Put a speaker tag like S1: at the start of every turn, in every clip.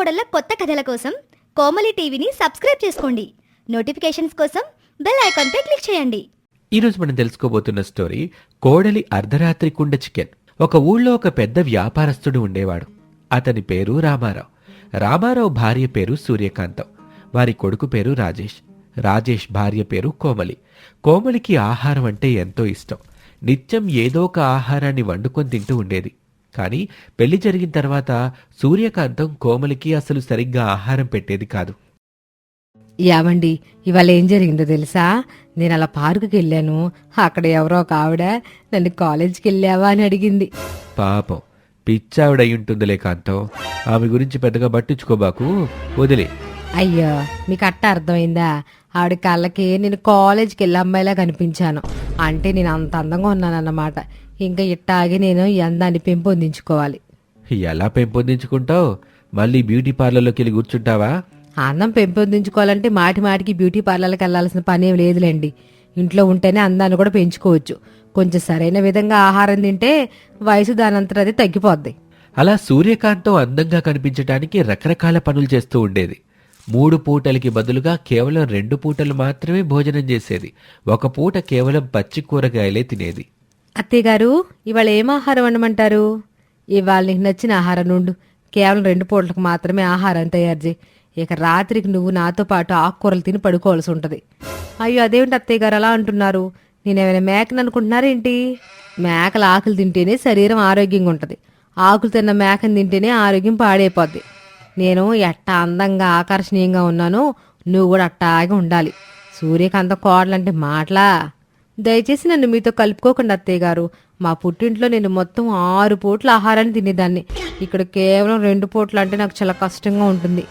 S1: కోడళ్ళ కొత్త కథల కోసం కోమలి టీవీని సబ్స్క్రైబ్ చేసుకోండి. నోటిఫికేషన్స్ కోసం బెల్ ఐకాన్ పై క్లిక్ చేయండి.
S2: ఈరోజు మనం తెలుసుకోబోతున్న స్టోరీ కోడలి అర్ధరాత్రి కుండ చికెన్. ఒక ఊళ్ళో ఒక పెద్ద వ్యాపారస్తుడు ఉండేవాడు. అతని పేరు రామారావు. రామారావు భార్య పేరు సూర్యకాంతం. వారి కొడుకు పేరు రాజేష్. రాజేష్ భార్య పేరు కోమలి. కోమలికి ఆహారం అంటే ఎంతో ఇష్టం. నిత్యం ఏదో ఒక ఆహారాన్ని వండుకొని తింటూ ఉండేది. కానీ పెళ్లి జరిగిన తర్వాత సూర్యకాంతం కోమలికి అసలు సరిగ్గా ఆహారం పెట్టేది కాదు.
S3: యావండి, ఇవాళ ఏం జరిగిందో తెలుసా? నేను అలా పార్కుకి వెళ్ళాను. అక్కడ ఎవరో ఒక ఆవిడ నన్ను కాలేజీకి వెళ్ళావా అని అడిగింది.
S2: పాపం పిచ్చావిడయ్యుంటుందిలే కాంతం. ఆమె గురించి పెద్దగా పట్టించుకోబాకు, వదిలే.
S3: అయ్యో, మీకు అట్ట అర్థమైందా? ఆవిడ కళ్ళకి నేను కాలేజీకి వెళ్ళే అమ్మాయిలా కనిపించాను. అంటే నేను అంత అందంగా ఉన్నానన్నమాట. ఇంకా ఇట్టాగే నేను ఈ అందాన్ని పెంపొందించుకోవాలి.
S2: ఎలా పెంపొందించుకుంటావు? మళ్ళీ బ్యూటీ పార్లర్లోకి వెళ్ళి కూర్చుంటావా?
S3: అందం పెంపొందించుకోవాలంటే మాటి మాటికి బ్యూటీ పార్లర్కి వెళ్లాల్సిన పని ఏం లేదులేండి. ఇంట్లో ఉంటేనే అందాన్ని కూడా పెంచుకోవచ్చు. కొంచెం సరైన విధంగా ఆహారం తింటే వయసు దానంతట అది తగ్గిపోద్ది.
S2: అలా సూర్యకాంతం అందంగా కనిపించడానికి రకరకాల పనులు చేస్తూ ఉండేది. 3 పూటలకి బదులుగా కేవలం 2 పూటలు మాత్రమే భోజనం చేసేది. ఒక పూట కేవలం పచ్చి కూరగాయలే తినేది.
S3: అత్తయ్య గారు, ఇవాళ ఏం ఆహారం వండమంటారు? ఇవాళ నీకు నచ్చిన ఆహారం నుండు. కేవలం 2 పూటలకు మాత్రమే ఆహారం తయారు చేయి. ఇక రాత్రికి నువ్వు నాతో పాటు ఆకుకూరలు తిని పడుకోవాల్సి ఉంటుంది. అయ్యో, అదేమిటి అత్తయ్య గారు అలా అంటున్నారు? నేనేమైనా మేకను అనుకుంటున్నారేంటి? మేకల ఆకులు తింటేనే శరీరం ఆరోగ్యంగా ఉంటుంది. ఆకులు తిన్న మేకను తింటేనే ఆరోగ్యం పాడైపోద్ది. నేను ఎట్టా అందంగా ఆకర్షణీయంగా ఉన్నానో నువ్వు కూడా అట్టాగే ఉండాలి. సూర్యకాంతం కోడలంటే మాటలా? దయచేసి నన్ను మీతో కలుపుకోకండి అత్తయ్య గారు. మా పుట్టింట్లో నేను మొత్తం 6 పూట్ల ఆహారాన్ని తినేదాన్ని. ఇక్కడ కేవలం 2 పూటలు అంటే నాకు చాలా కష్టంగా ఉంటుంది.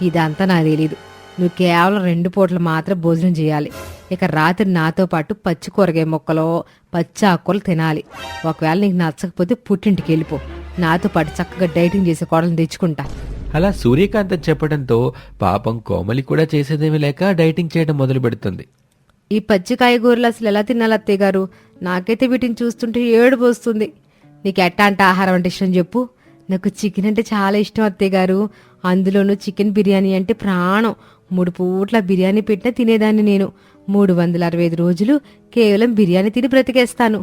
S3: ఇదంతా నాకు తెలీదు. నువ్వు కేవలం 2 పూటలు మాత్రం భోజనం చేయాలి. ఇక రాత్రి నాతో పాటు పచ్చి కూరగాయ మొక్కలు, పచ్చి ఆకుకూరలు తినాలి. ఒకవేళ నీకు నచ్చకపోతే పుట్టింటికి వెళ్ళిపో. నాతో పాటు చక్కగా డైటింగ్ చేసే కోడలను తెచ్చుకుంటా.
S2: అలా సూర్యకాంతం చెప్పడంతో పాపం కోమలి కూడా చేసేదేమీ లేక డైటింగ్ చేయడం మొదలు పెడుతుంది.
S3: ఈ పచ్చి కాయగూరలు అసలు ఎలా తినాలి అత్తయ్య గారు? నాకైతే వీటిని చూస్తుంటే ఏడుపు వస్తుంది. నీకు ఎట్టాంటి ఆహారం అంటే ఇష్టం చెప్పు. నాకు చికెన్ అంటే చాలా ఇష్టం అత్తయ్య గారు. అందులోనూ చికెన్ బిర్యానీ అంటే ప్రాణం. 3 పూట్ల బిర్యానీ పెట్టినా తినేదాన్ని నేను. 365 రోజులు కేవలం బిర్యానీ తిని బ్రతికేస్తాను.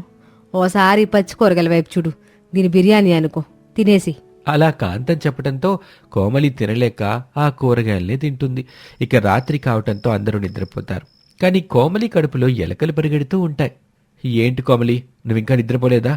S3: ఓసారి పచ్చి కూరగాయల వైపు చూడు. దీని బిర్యానీ అనుకో, తినేసి.
S2: అలా కాంతం చెప్పడంతో కోమలి తినలేక ఆ కూరగాయల్నే తింటుంది. ఇక రాత్రి కావటంతో అందరూ నిద్రపోతారు. కానీ కోమలి కడుపులో ఎలకలు పరిగెడుతూ ఉంటాయి. ఏంటి కోమలి, నువ్వింకా నిద్రపోలేదా?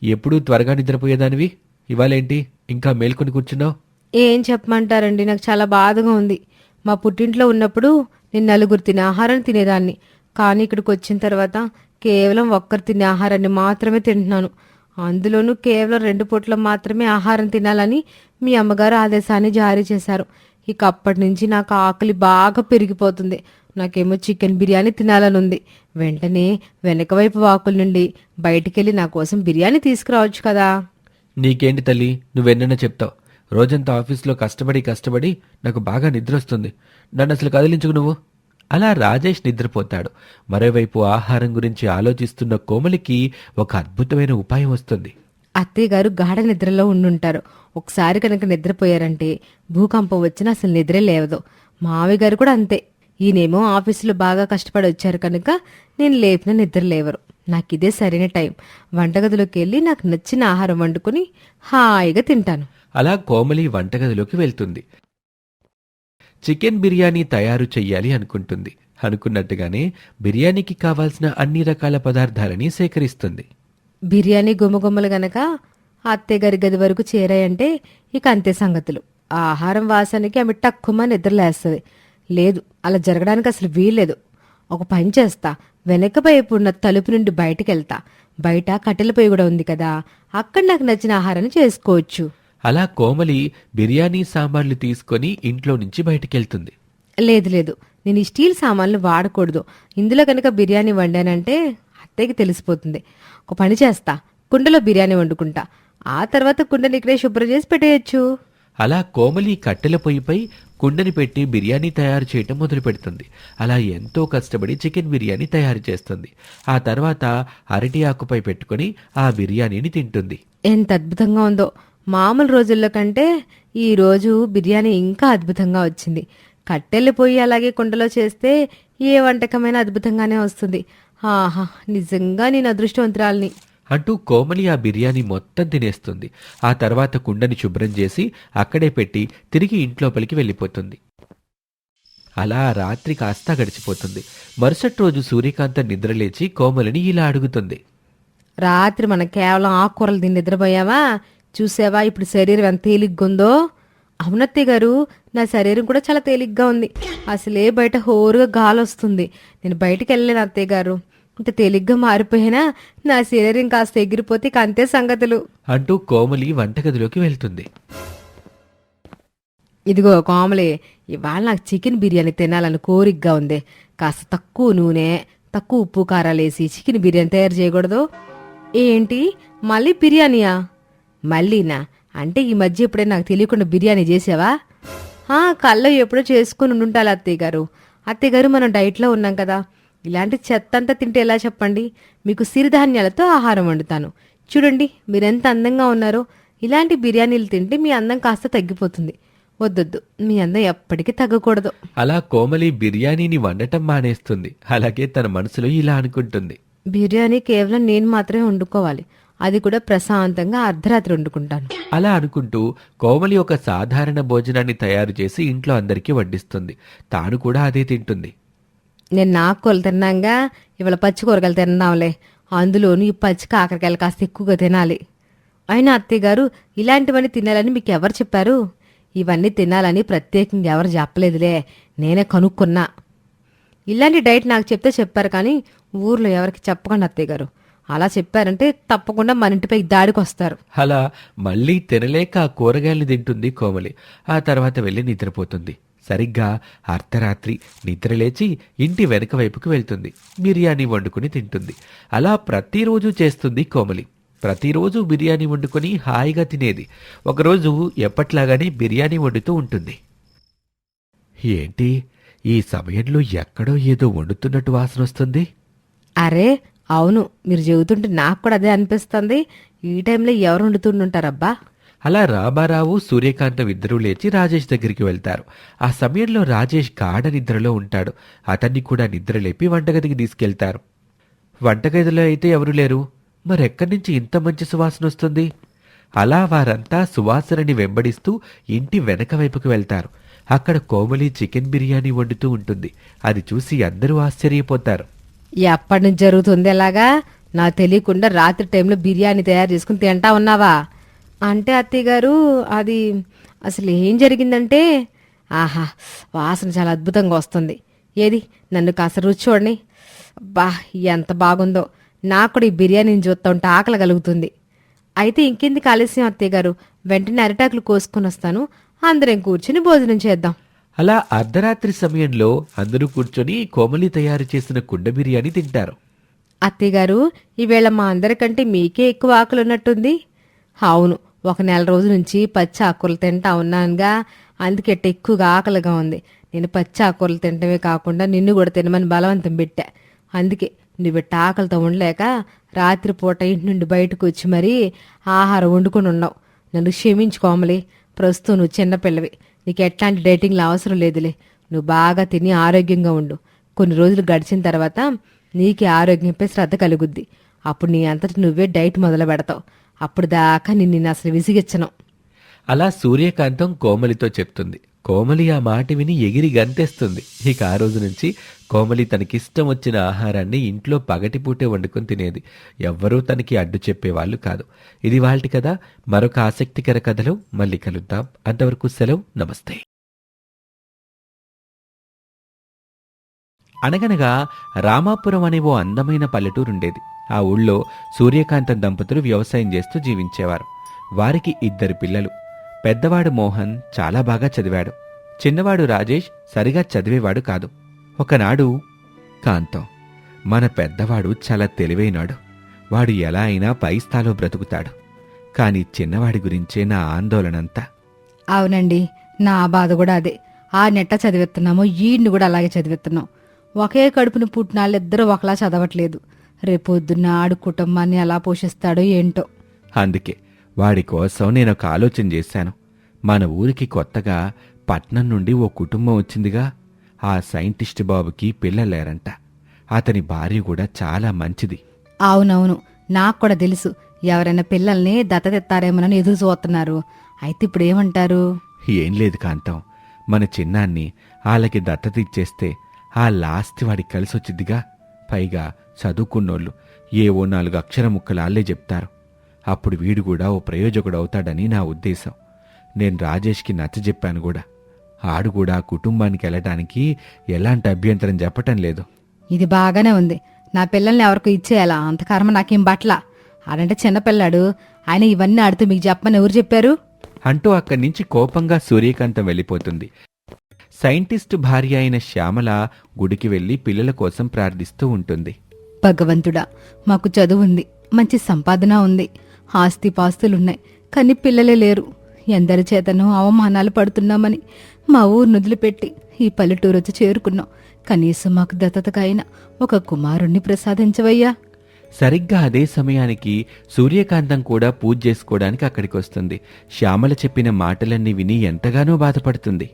S2: ఎప్పుడూ త్వరగా నిద్రపోయేదానివి, ఇవాళేంటి ఇంకా మేల్కొని కూర్చున్నావు?
S3: ఏం చెప్పమంటారండి, నాకు చాలా బాధగా ఉంది. మా పుట్టింట్లో ఉన్నప్పుడు నేను 4 తినే ఆహారం తినేదాన్ని. కానీ ఇక్కడికి వచ్చిన తర్వాత కేవలం 1 తినే ఆహారాన్ని మాత్రమే తింటున్నాను. అందులోనూ కేవలం 2 పూట్ల మాత్రమే ఆహారం తినాలని మీ అమ్మగారు ఆదేశాన్ని జారీ చేశారు. ఇక అప్పటి నుంచి నాకు ఆకలి బాగా పెరిగిపోతుంది. నాకేమో చికెన్ బిర్యానీ తినాలని ఉంది. వెంటనే వెనక వైపు వాకుల నుండి బయటికెళ్ళి నా కోసం బిర్యానీ తీసుకురావచ్చు కదా.
S2: నీకేంటి తల్లి, నువ్వెన్నైనా చెప్తావు. రోజంతా ఆఫీస్లో కష్టపడి నాకు బాగా నిద్ర వస్తుంది. నన్ను అసలు కదిలించుకు నువ్వు. అలా రాజేష్ నిద్రపోతాడు. మరోవైపు ఆహారం గురించి ఆలోచిస్తున్న కోమలికి ఒక అద్భుతమైన ఉపాయం వస్తుంది.
S3: అత్తయ్య గారు గాఢ నిద్రలో ఉండుంటారు. ఒకసారి కనుక నిద్రపోయారంటే భూకంపం వచ్చినా అసలు నిద్రే లేవదు. మావయ్య గారు కూడా అంతే. ఈయనేమో ఆఫీసులో బాగా కష్టపడి వచ్చారు కనుక నేను లేపిన నిద్ర లేవరు. నాకు ఇదే సరైన టైం. వంటగదిలోకి వెళ్ళి నాకు నచ్చిన ఆహారం వండుకుని హాయిగా తింటాను.
S2: అలా కోమలి వంటగదిలోకి వెళ్తుంది. చికెన్ బిర్యానీ తయారు చెయ్యాలి అనుకుంటుంది. అనుకున్నట్టుగానే బిర్యానీకి కావాల్సిన అన్ని రకాల పదార్థాలని సేకరిస్తుంది.
S3: బిర్యానీ గుమ్మగుమ్మలు గనక అత్తయ్య గారి గది వరకు చేరాయంటే ఇక అంతే సంగతులు. ఆ ఆహారం వాసనకి ఆమె టక్కుమ నిద్రలేస్తుంది. లేదు, అలా జరగడానికి అసలు వీల్లేదు. ఒక పని చేస్తా, వెనక వైపు ఉన్న తలుపు నుండి బయటికి వెళ్తా. బయట కట్టెల పొయ్యి కూడా ఉంది కదా, అక్కడ నాకు నచ్చిన ఆహారాన్ని చేసుకోవచ్చు.
S2: అలా కోమలి బిర్యానీ సామాన్లు తీసుకొని ఇంట్లో నుంచి బయటికెళ్తుంది.
S3: లేదు, నేను ఈ స్టీల్ సామాన్లు వాడకూడదు. ఇందులో కనుక బిర్యానీ వండానంటే అత్తయ్యకి తెలిసిపోతుంది. ఒక పని చేస్తా, కుండలో బిర్యానీ వండుకుంటా. ఆ తర్వాత కుండని ఇక్కడే శుభ్రం చేసి పెట్టేయచ్చు.
S2: అలా కోమలి కట్టెల పొయ్యిపై కుండని పెట్టి బిర్యానీ తయారు చేయటం మొదలు పెడుతుంది. అలా ఎంతో కష్టపడి చికెన్ బిర్యానీ తయారు చేస్తుంది. ఆ తర్వాత అరటి ఆకుపై పెట్టుకుని ఆ బిర్యానీని తింటుంది.
S3: ఎంత అద్భుతంగా ఉందో! మామూలు రోజుల్లో కంటే ఈ రోజు బిర్యానీ ఇంకా అద్భుతంగా వచ్చింది. కట్టెలు పొయ్యి అలాగే కుండలో చేస్తే ఏ వంటకమైనా అద్భుతంగానే వస్తుంది. ఆహా, నిజంగా నేను అదృష్టవంతురాల్ని.
S2: అంటూ కోమలి ఆ బిర్యానీ మొత్తం తినేస్తుంది. ఆ తర్వాత కుండని శుభ్రం చేసి అక్కడే పెట్టి తిరిగి ఇంట్లోపలికి వెళ్ళిపోతుంది. అలా ఆ రాత్రి కాస్తా గడిచిపోతుంది. మరుసటి రోజు సూర్యకాంతం నిద్రలేచి కోమలిని ఇలా అడుగుతుంది.
S3: రాత్రి మనం కేవలం ఆకుకూరలు తిని నిద్రపోయావా? చూసావా ఇప్పుడు శరీరం ఎంత తేలిగ్గా ఉందో? అవునత్తయ్య గారు, నా శరీరం కూడా చాలా తేలిగ్గా ఉంది. అసలే బయట హోరుగా గాలి వస్తుంది. నేను బయటికి వెళ్ళలేను అత్తయ్య గారు. ఇంత తేలిగ్గా మారిపోయినా నా శరీరం కాస్త ఎగిరిపోతే ఇక అంతే సంగతులు.
S2: అంటూ కోమలి వంటగదిలోకి వెళ్తుంది.
S3: ఇదిగో కోమలి, ఇవాళ నాకు చికెన్ బిర్యానీ తినాలని కోరికగా ఉంది. కాస్త తక్కువ నూనె, తక్కువ ఉప్పు కారాలు వేసి చికెన్ బిర్యానీ తయారు చేయకూడదు? ఏంటి, మళ్ళీ బిర్యానీయా? మళ్ళీనా? అంటే ఈ మధ్య ఎప్పుడే నాకు తెలియకుండా బిర్యానీ చేసావా? కల్లో ఎప్పుడో చేసుకుని ఉండాలి అత్తయ్య గారు. అత్తయ్య గారు, మనం డైట్లో ఉన్నాం కదా, ఇలాంటి చెత్త అంతా తింటే ఎలా చెప్పండి? మీకు సిరిధాన్యాలతో ఆహారం వండుతాను. చూడండి మీరెంత అందంగా ఉన్నారో. ఇలాంటి బిర్యానీలు తింటే మీ అందం కాస్త తగ్గిపోతుంది. వద్దొద్దు, మీ అందం ఎప్పటికీ తగ్గకూడదు.
S2: అలా కోమలి బిర్యానీని వండటం మానేస్తుంది. అలాగే తన మనసులో ఇలా అనుకుంటుంది.
S3: బిర్యానీ కేవలం నేను మాత్రమే వండుకోవాలి, అది కూడా ప్రశాంతంగా అర్ధరాత్రి వండుకుంటాను.
S2: అలా అనుకుంటూ కోమలి ఒక సాధారణ భోజనాన్ని తయారు చేసి ఇంట్లో అందరికీ వడ్డిస్తుంది. తాను కూడా అదే తింటుంది.
S3: నేను నాకుకూరలు తిన్నాగా, ఇవాళ పచ్చి కూరగాయలు తిన్నాంలే. అందులోనూ ఈ పచ్చి కాకరకాయలు కాస్త ఎక్కువగా తినాలి. అయినా అత్తయ్య గారు, ఇలాంటివన్నీ తినాలని మీకు ఎవరు చెప్పారు? ఇవన్నీ తినాలని ప్రత్యేకంగా ఎవరు చెప్పలేదులే, నేనే కనుక్కున్నా. ఇలాంటి డైట్ నాకు చెప్తే చెప్పారు, కానీ ఊర్లో ఎవరికి చెప్పకండి అత్తయ్య గారు. అలా చెప్పారంటే తప్పకుండా మన ఇంటిపై దాడికి వస్తారు.
S2: అలా మళ్ళీ తినలేక ఆ కూరగాయల్ని తింటుంది కోమలి. ఆ తర్వాత వెళ్ళి నిద్రపోతుంది. సరిగ్గా అర్ధరాత్రి నిద్రలేచి ఇంటి వెనక వైపుకు వెళ్తుంది. బిర్యానీ వండుకుని తింటుంది. అలా ప్రతిరోజు చేస్తుంది కోమలి. ప్రతిరోజు బిర్యానీ వండుకొని హాయిగా తినేది. ఒకరోజు ఎప్పట్లాగానే బిర్యానీ వండుతూ ఉంటుంది. ఏంటి, ఈ సమయంలో ఎక్కడో ఏదో వండుతున్నట్టు వాసన వస్తుంది?
S3: అరే అవును, మీరు చెబుతుంటే నాకు కూడా అదే అనిపిస్తుంది. ఈ టైంలో ఎవరు వండుతుంటారబ్బా?
S2: అలా రామారావు, సూర్యకాంతం ఇద్దరూ లేచి రాజేష్ దగ్గరికి వెళ్తారు. ఆ సమయంలో రాజేష్ గాఢ నిద్రలో ఉంటాడు. అతన్ని కూడా నిద్రలేపి వంటగదికి తీసుకెళ్తారు. వంటగదిలో అయితే ఎవరూ లేరు. మరెక్కడి నుంచి ఇంత మంచి సువాసన వస్తుంది? అలా వారంతా సువాసనని వెంబడిస్తూ ఇంటి వెనక వైపుకు వెళ్తారు. అక్కడ కోమలి చికెన్ బిర్యానీ వండుతూ ఉంటుంది. అది చూసి అందరూ ఆశ్చర్యపోతారు.
S3: ఎప్పటి నుంచి జరుగుతుంది ఎలాగా? నాకు తెలియకుండా రాత్రి టైంలో బిర్యానీ తయారు చేసుకుని తింటా ఉన్నావా? అంటే అత్తయ్య గారు, అది అసలు ఏం జరిగిందంటే, ఆహా, వాసన చాలా అద్భుతంగా వస్తుంది. ఏది, నన్ను కాస్త రుచి చూడండి. బా, ఎంత బాగుందో. నాకు కూడా ఈ బిర్యానీని చూస్తూ ఉంటే ఆకలి కలుగుతుంది. అయితే ఇంకెందుకు ఆలస్యం అత్తయ్య గారు, వెంటనే అరిటాకులు కోసుకొని వస్తాను. అందరం కూర్చుని భోజనం చేద్దాం.
S2: అలా అర్ధరాత్రి సమయంలో అందరూ కూర్చొని కోమలి తయారు చేసిన కుండ బిర్యానీ తింటారు.
S3: అత్తయ్య గారు, ఈవేళ మా అందరికంటే మీకే ఎక్కువ ఆకలి ఉన్నట్టుంది. అవును, ఒక నెల రోజుల నుంచి పచ్చి ఆకుకూరలు తింటా ఉన్నానుగా, అందుకే ఎక్కువగా ఆకలిగా ఉంది. నేను పచ్చి ఆకుకూరలు తింటమే కాకుండా నిన్ను కూడా తినమని బలవంతం పెట్టా. అందుకే నువ్వు ఆకలితో ఉండలేక రాత్రిపూట ఇంటి నుండి బయటకు వచ్చి మరీ ఆహారం వండుకొని ఉన్నావు. నన్ను క్షమించుకోమలి. ప్రస్తుతం నువ్వు చిన్నపిల్లవి, నీకు ఎట్లాంటి డైటింగ్లు అవసరం లేదులే. నువ్వు బాగా తిని ఆరోగ్యంగా ఉండు. కొన్ని రోజులు గడిచిన తర్వాత నీకే ఆరోగ్యంపై శ్రద్ధ కలుగుద్ది. అప్పుడు నీ అంతటి నువ్వే డైట్ మొదలు పెడతావు. అప్పుడు దాకా నిన్ను అసలు విసిగిచ్చను.
S2: అలా సూర్యకాంతం కోమలితో చెప్తుంది. కోమలి ఆ మాట విని ఎగిరి గంతేస్తుంది. ఇక ఆ రోజు నుంచి కోమలి తనకిష్టం వచ్చిన ఆహారాన్ని ఇంట్లో పగటిపూటే వండుకొని తినేది. ఎవ్వరూ తనకి అడ్డు చెప్పేవాళ్ళు కాదు. ఇది వాళ్ళటి కథ. మరొక ఆసక్తికర కథలో మళ్ళీ కలుద్దాం. అంతవరకు సెలవు, నమస్తే. అనగనగా రామాపురం అనే ఓ అందమైన పల్లెటూరుండేది. ఆ ఊళ్ళో సూర్యకాంతం దంపతులు వ్యవసాయం చేస్తూ జీవించేవారు. వారికి 2 పిల్లలు. పెద్దవాడు మోహన్ చాలా బాగా చదివాడు. చిన్నవాడు రాజేష్ సరిగా చదివేవాడు కాదు. ఒకనాడు, కాంతం, మన పెద్దవాడు చాలా తెలివైనాడు. వాడు ఎలా అయినా పై స్థాయిలో బ్రతుకుతాడు. కాని చిన్నవాడి గురించే నా ఆందోళనంతా.
S3: అవునండి, నా బాధ కూడా అదే. ఆ నెట్ట చదివిస్తున్నామో ఈడ్ని కూడా అలాగే చదివిస్తున్నాం. ఒకే కడుపున పుట్టిన వాళ్ళిద్దరూ ఒకలా చదవట్లేదు. రేపొద్దున్న ఆడు కుటుంబాన్ని ఎలా పోషిస్తాడో ఏంటో.
S2: అందుకే వాడి కోసం నేను ఒక ఆలోచన చేశాను. మన ఊరికి కొత్తగా పట్నం నుండి ఓ కుటుంబం వచ్చిందిగా. ఆ సైంటిస్ట్ బాబుకి పిల్లలేరంట. అతని భార్య కూడా చాలా మంచిది.
S3: అవునవును, నాకు కూడా తెలుసు. ఎవరైనా పిల్లల్ని దత్తతిస్తారేమోనని ఎదురు చూస్తున్నారు. అయితే ఇప్పుడు ఏమంటారు?
S2: ఏం లేదు కాంతం, మన చిన్నాన్ని వాళ్ళకి దత్తత ఇచ్చేస్తే ఆ లాస్తి వాడికి కలిసొచ్చిద్దిగా. పైగా చదువుకున్నోళ్ళు ఏవో 4 అక్షర ముక్కలు ఆళ్లే చెప్తారు. అప్పుడు వీడు కూడా ఓ ప్రయోజకుడు అవుతాడని నా ఉద్దేశం. నేను రాజేష్కి నచ్చజెప్పాను కూడా. ఆడు కూడా ఆ కుటుంబానికి వెళ్ళటానికి ఎలాంటి అభ్యంతరం చెప్పటం లేదు.
S3: ఇది బాగానే ఉంది. నా పిల్లల్ని ఎవరికి ఇచ్చేయాలా? అంత కర్మ నాకేం బట్ల. ఆడంటే చిన్నపిల్లాడు. ఆయన ఇవన్నీ ఆడుతూ మీకు చెప్పమని ఎవరు చెప్పారు?
S2: అంటూ అక్కడి నుంచి కోపంగా సూర్యకాంతం వెళ్ళిపోతుంది. సైంటిస్టు భార్య అయిన శ్యామల గుడికి వెళ్లి పిల్లల కోసం ప్రార్థిస్తూ ఉంటుంది.
S3: భగవంతుడా, మాకు చదువుంది, మంచి సంపాదన ఉంది, ఆస్తిపాస్తులున్నాయి, కానీ పిల్లలే లేరు. ఎందరి చేతనో అవమానాలు పడుతున్నామని మా ఊరు వదిలిపెట్టి ఈ పల్లెటూరు వచ్చి చేరుకున్నాం. కనీసం మాకు దత్తతకైనా ఒక కుమారుణ్ణి ప్రసాదించవయ్యా.
S2: సరిగ్గా అదే సమయానికి సూర్యకాంతం కూడా పూజ చేసుకోవడానికి అక్కడికి వస్తుంది. శ్యామల చెప్పిన మాటలన్నీ విని ఎంతగానో బాధపడుతుంది.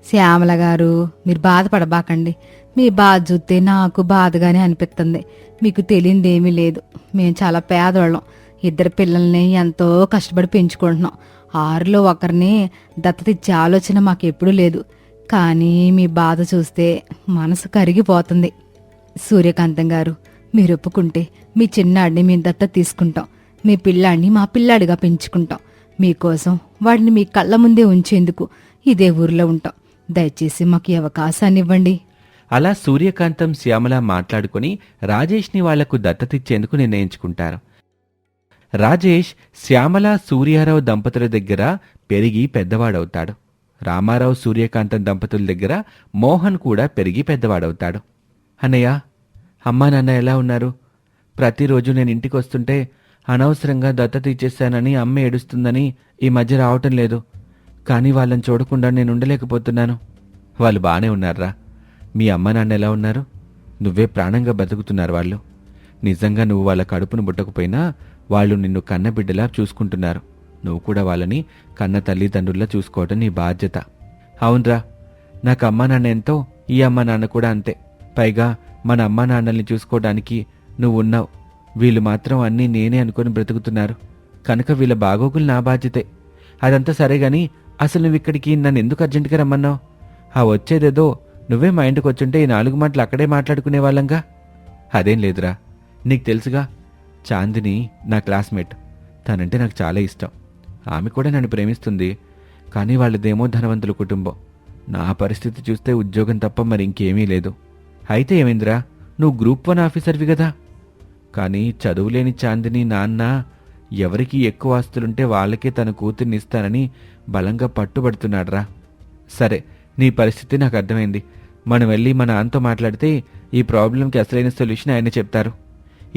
S3: శ్యామల గారు, మీరు బాధపడబాకండి. మీ బాధ చూస్తే నాకు బాధగానే అనిపిస్తుంది. మీకు తెలియందేమీ లేదు. మేము చాలా పేదవాళ్ళం. 2 పిల్లల్ని ఎంతో కష్టపడి పెంచుకుంటున్నాం. 6లో ఒకరిని దత్తతిచ్చే ఆలోచన మాకెప్పుడూ లేదు. కానీ మీ బాధ చూస్తే మనసు కరిగిపోతుంది. సూర్యకాంతం గారు, మీరు ఒప్పుకుంటే మీ చిన్నాడిని మేము దత్తత తీసుకుంటాం. మీ పిల్లాడిని మా పిల్లాడిగా పెంచుకుంటాం. మీకోసం వాడిని మీ కళ్ళ ముందే ఉంచేందుకు ఇదే ఊరిలో ఉంటాం. దయచేసి మాకు ఈ అవకాశాన్ని ఇవ్వండి.
S2: అలా సూర్యకాంతం శ్యామల మాట్లాడుకుని రాజేష్ని వాళ్లకు దత్తతిచ్చేందుకు నిర్ణయించుకుంటారు. రాజేష్ శ్యామల సూర్యారావు దంపతుల దగ్గర పెరిగి పెద్దవాడవుతాడు. రామారావు సూర్యకాంతం దంపతుల దగ్గర మోహన్ కూడా పెరిగి పెద్దవాడవుతాడు. అన్నయ్య, అమ్మా నాన్న ఎలా ఉన్నారు? ప్రతిరోజు నేను ఇంటికి వస్తుంటే అనవసరంగా దత్తత ఇచ్చేశానని అమ్మ ఏడుస్తుందని ఈ మధ్య రావటం లేదు. కానీ వాళ్ళని చూడకుండా నేను ఉండలేకపోతున్నాను. వాళ్ళు బానే ఉన్నారా? మీ అమ్మ నాన్న ఎలా ఉన్నారు? నువ్వే ప్రాణంగా బతుకుతున్నారు వాళ్ళు. నిజంగా నువ్వు వాళ్ళ కడుపును పుట్టకపోయినా వాళ్ళు నిన్ను కన్నబిడ్డలా చూసుకుంటున్నారు. నువ్వు కూడా వాళ్ళని కన్న తల్లిదండ్రుల్లా చూసుకోవటం నీ బాధ్యత. అవునరా, నాకు అమ్మా నాన్న ఎంతో ఈ అమ్మ నాన్న కూడా అంతే. పైగా మన అమ్మా నాన్నల్ని చూసుకోవడానికి నువ్వు ఉన్నావు. వీళ్ళు మాత్రం అన్నీ నేనే అనుకుని బ్రతుకుతున్నారు. కనుక వీళ్ళ బాగోగులు నా బాధ్యతే. అదంతా సరేగాని అసలు నువ్వు ఇక్కడికి నన్ను ఎందుకు అర్జెంటుగా రమ్మన్నావు? ఆ వచ్చేదేదో నువ్వే మా ఇంటికి వచ్చుంటే ఈ 4 మాటలు అక్కడే మాట్లాడుకునే వాళ్ళంగా. అదేం లేదురా, నీకు తెలుసుగా, చాందిని నా క్లాస్మేట్. తనంటే నాకు చాలా ఇష్టం. ఆమె కూడా నన్ను ప్రేమిస్తుంది. కానీ వాళ్ళదేమో ధనవంతుల కుటుంబం. నా పరిస్థితి చూస్తే ఉద్యోగం తప్ప మరి ఇంకేమీ లేదు. అయితే ఏమైందిరా, నువ్వు గ్రూప్ 1 ఆఫీసర్వి కదా. కానీ చదువులేని చాందిని నాన్న ఎవరికి ఎక్కువ ఆస్తులుంటే వాళ్ళకే తన కూతుర్ని ఇస్తానని బలంగా పట్టుబడుతున్నాడ్రా. సరే, నీ పరిస్థితి నాకు అర్థమైంది. మనం వెళ్ళి మన నాన్నతో మాట్లాడితే ఈ ప్రాబ్లంకి అసలైన సొల్యూషన్ ఆయన చెప్తారు.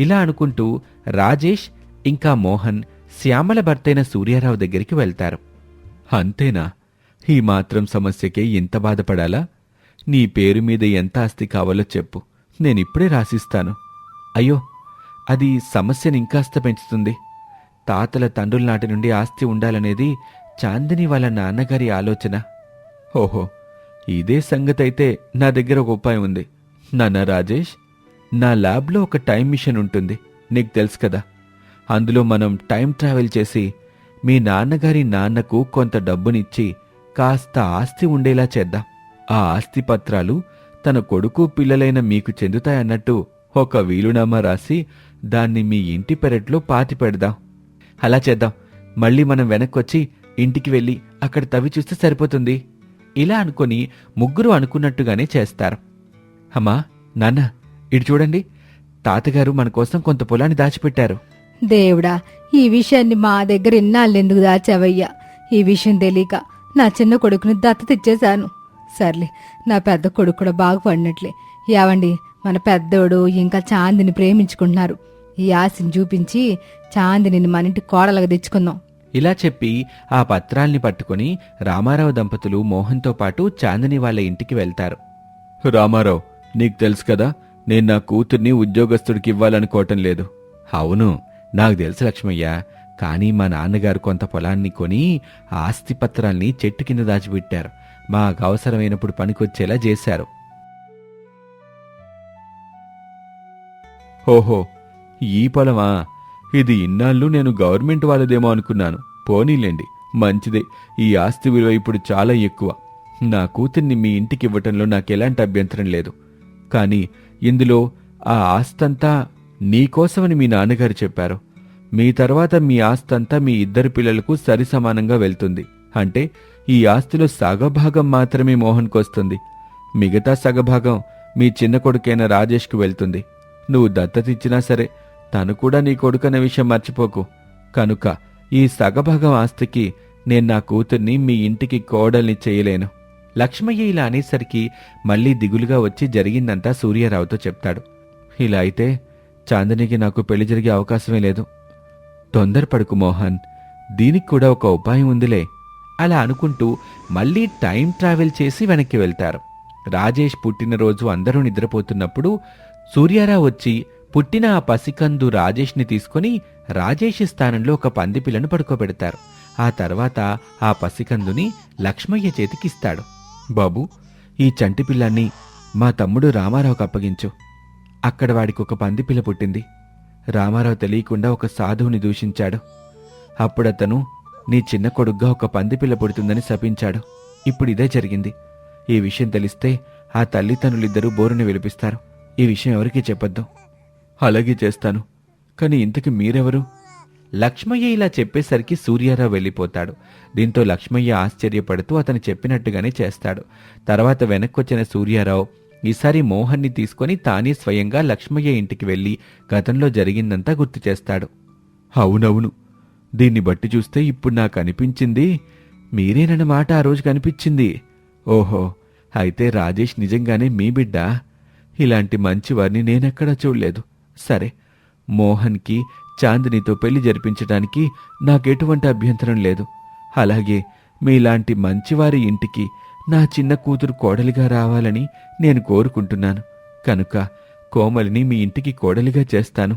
S2: ఇలా అనుకుంటూ రాజేష్ ఇంకా మోహన్ శ్యామల భర్తైన సూర్యారావు దగ్గరికి వెళ్తారు. అంతేనా? ఈ మాత్రం సమస్యకే ఇంత బాధపడాలా? నీ పేరు మీద ఎంత ఆస్తి కావాలో చెప్పు, నేనిప్పుడే రాసిస్తాను. అయ్యో, అది సమస్యను ఇంకాస్త పెంచుతుంది. తాతల తండ్రుల నాటి నుండి ఆస్తి ఉండాలనేది చాందిని వాళ్ళ నాన్నగారి ఆలోచన. ఓహో, ఇదే సంగతైతే నా దగ్గర ఒక ఉపాయం ఉంది. నాన్న రాజేష్, నా ల్యాబ్లో ఒక టైం మిషన్ ఉంటుంది, నీకు తెలుసు కదా. అందులో మనం టైం ట్రావెల్ చేసి మీ నాన్నగారి నాన్నకు కొంత డబ్బునిచ్చి కాస్త ఆస్తి ఉండేలా చేద్దాం. ఆ ఆస్తి పత్రాలు తన కొడుకు పిల్లలైన మీకు చెందుతాయన్నట్టు ఒక వీలునామా రాసి దాన్ని మీ ఇంటి పెరట్లో పాతి పెడదాం. అలా చేద్దాం. మళ్ళీ మనం వెనక్కొచ్చి ఇంటికి వెళ్ళి అక్కడ తవ్వి చూస్తే సరిపోతుంది. ఇలా అనుకుని ముగ్గురు అనుకున్నట్టుగానే చేస్తారు. అమ్మా, నాన్న, ఇటు చూడండి, తాతగారు మన కోసం కొంత పొలాన్ని దాచిపెట్టారు.
S3: దేవుడా, ఈ విషయాన్ని మా దగ్గర ఇన్నాళ్ళెందుకు దాచావయ్యా? ఈ విషయం తెలియక నా చిన్న కొడుకుని దత్తతిచ్చేశాను. సర్లే, నా పెద్ద కొడుకు కూడా బాగుపడినట్లే. ఏవండి, మన పెద్దోడు ఇంకా చాందిని ప్రేమించుకుంటున్నారు. ఈ ఆశని చూపించి చాందిని మన ఇంటి కోడలుగా తెచ్చుకుందాం.
S2: ఇలా చెప్పి ఆ పత్రాల్ని పట్టుకుని రామారావు దంపతులు మోహన్తో పాటు చాందిని వాళ్ళ ఇంటికి వెళ్తారు. రామారావు, నీకు తెలుసు కదా, నేను నా కూతుర్ని ఉద్యోగస్తుడికి ఇవ్వాలనుకోవటం లేదు. అవును, నాకు తెలుసు లక్ష్మయ్య. కానీ మా నాన్నగారు కొంత పొలాన్ని కొని ఆస్తి పత్రాల్ని చెట్టు కింద దాచిపెట్టారు. మాకు అవసరమైనప్పుడు పనికొచ్చేలా చేశారు. ఓహో, ఈ పొలమా? ఇది ఇన్నాళ్ళు నేను గవర్నమెంట్ వాళ్ళదేమో అనుకున్నాను. పోనీలేండి, మంచిదే. ఈ ఆస్తి విలువ ఇప్పుడు చాలా ఎక్కువ. నా కూతుర్ని మీ ఇంటికి ఇవ్వటంలో నాకెలాంటి అభ్యంతరం లేదు. కానీ ఇందులో ఆ ఆస్తంతా నీకోసమని మీ నాన్నగారు చెప్పారు. మీ తర్వాత మీ ఆస్తంతా మీ ఇద్దరు పిల్లలకు సరిసమానంగా వెళ్తుంది. అంటే ఈ ఆస్తిలో సగభాగం మాత్రమే మోహన్కొస్తుంది. మిగతా సగభాగం మీ చిన్న కొడుకైన రాజేష్కు వెళ్తుంది. నువ్వు దత్తతిచ్చినా సరే తను కూడా నీ కొడుకన్న విషయం మర్చిపోకు. కనుక ఈ సగభాగం ఆస్తికి నేను నా కూతుర్ని మీ ఇంటికి కోడల్ని చేయలేను. లక్ష్మయ్య ఇలా అనేసరికి మళ్లీ దిగులుగా వచ్చి జరిగిందంతా సూర్యారావుతో చెప్తాడు. ఇలా అయితే చాందినికి నాకు పెళ్లి జరిగే అవకాశమే లేదు. తొందరపడుకు మోహన్, దీనికి కూడా ఒక ఉపాయం ఉందిలే. అలా అనుకుంటూ మళ్లీ టైం ట్రావెల్ చేసి వెనక్కి వెళ్తారు. రాజేష్ పుట్టినరోజు అందరూ నిద్రపోతున్నప్పుడు సూర్యారావు వచ్చి పుట్టిన ఆ పసికందు రాజేష్ని తీసుకుని రాజేష్ స్థానంలో ఒక పందిపిల్లను పడుకోబెడతారు. ఆ తర్వాత ఆ పసికందుని లక్ష్మయ్య చేతికిస్తాడు. బాబు, ఈ చంటి పిల్లాన్ని మా తమ్ముడు రామారావుకు అప్పగించు. అక్కడ వాడికి ఒక పందిపిల్ల పుట్టింది. రామారావు తెలియకుండా ఒక సాధువుని దూషించాడు. అప్పుడతను నీ చిన్న కొడుగ్గా ఒక పందిపిల్ల పుడుతుందని శపించాడు. ఇప్పుడు ఇదే జరిగింది. ఈ విషయం తెలిస్తే ఆ తల్లిదండ్రులిద్దరూ బోరుని విలిపిస్తారు. ఈ విషయం ఎవరికీ చెప్పొద్దు. అలాగే చేస్తాను. కాని ఇంతకి మీరెవరు? లక్ష్మయ్య ఇలా చెప్పేసరికి సూర్యారావు వెళ్ళిపోతాడు. దీంతో లక్ష్మయ్య ఆశ్చర్యపడుతూ అతను చెప్పినట్టుగానే చేస్తాడు. తర్వాత వెనక్కొచ్చిన సూర్యారావు ఈసారి మోహన్ని తీసుకుని తానే స్వయంగా లక్ష్మయ్య ఇంటికి వెళ్లి గతంలో జరిగిందంతా గుర్తు చేస్తాడు. అవునవును, దీన్ని బట్టి చూస్తే ఇప్పుడు నాకు అనిపించింది మీరేనన్న మాట ఆ రోజు కనిపించింది. ఓహో, అయితే రాజేష్ నిజంగానే మీ బిడ్డ. ఇలాంటి మంచివారిని నేనెక్కడా చూడలేదు. సరే, మోహన్కి చాందినితో పెళ్లి జరిపించడానికి నాకెటువంటి అభ్యంతరం లేదు. అలాగే మీలాంటి మంచివారి ఇంటికి నా చిన్న కూతురు కోడలిగా రావాలని నేను కోరుకుంటున్నాను. కనుక కోమలిని మీ ఇంటికి కోడలిగా చేస్తాను.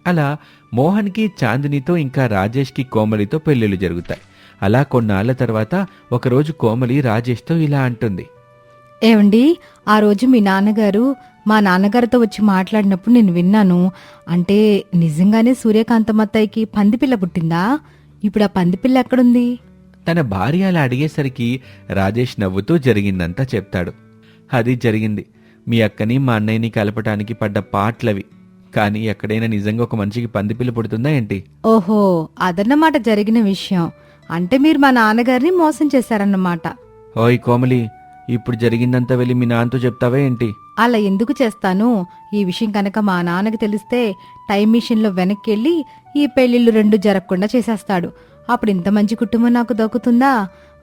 S2: అలా మోహన్కి చాందినితో ఇంకా రాజేష్కి కోమలితో పెళ్లిళ్ళు జరుగుతాయి. అలా కొన్నాళ్ల తర్వాత ఒకరోజు కోమలి రాజేష్తో ఇలా అంటుంది.
S3: ఏవండి, ఆ రోజు మీ నాన్నగారు మా నాన్నగారితో వచ్చి మాట్లాడినప్పుడు నేను విన్నాను. అంటే నిజంగానే సూర్యకాంతమత్తయ్యకి పందిపిల్ల పుట్టిందా? ఇప్పుడు ఆ పందిపిల్ల ఎక్కడుంది?
S2: తన భార్య అలా అడిగేసరికి రాజేష్ నవ్వుతూ జరిగిందంతా చెప్తాడు. అది జరిగింది. మీ అక్కని మా అన్నయ్యని కలపటానికి పడ్డ పాటలవి. కానీ ఎక్కడైనా నిజంగా ఒక మనిషికి పందిపిల్ల పుడుతుందా ఏంటి?
S3: ఓహో, అదన్నమాట జరిగిన విషయం. అంటే మీరు మా నాన్నగారిని మోసం చేశారన్నమాట.
S2: ఓయ్ కోమలి, ఇప్పుడు జరిగిందంతా వెళ్ళి మీ నాన్నతో చెప్తావా ఏంటి?
S3: అలా ఎందుకు చేస్తాను? ఈ విషయం కనుక మా నాన్నకి తెలిస్తే టైం మిషన్లో వెనక్కి వెళ్ళి ఈ పెళ్లిళ్ళు రెండు జరగకుండా చేసేస్తాడు. అప్పుడు ఇంత మంచి కుటుంబం నాకు దక్కుతుందా?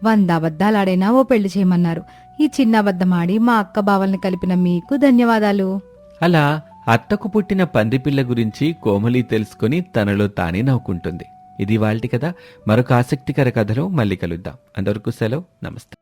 S3: 100 అబద్ధాలాడైనా ఓ పెళ్లి చేయమన్నారు. ఈ చిన్న అబద్ధమాడి మా అక్క బావల్ని కలిపిన మీకు ధన్యవాదాలు.
S2: అలా అత్తకు పుట్టిన పందిపిల్ల గురించి కోమలి తెలుసుకుని తనలో తానే నవ్వుకుంటుంది. ఇది వాల్టి కథ. మరొక ఆసక్తికర కథలో మళ్ళీ కలుద్దాం. అంతవరకు సెలవు. నమస్తే.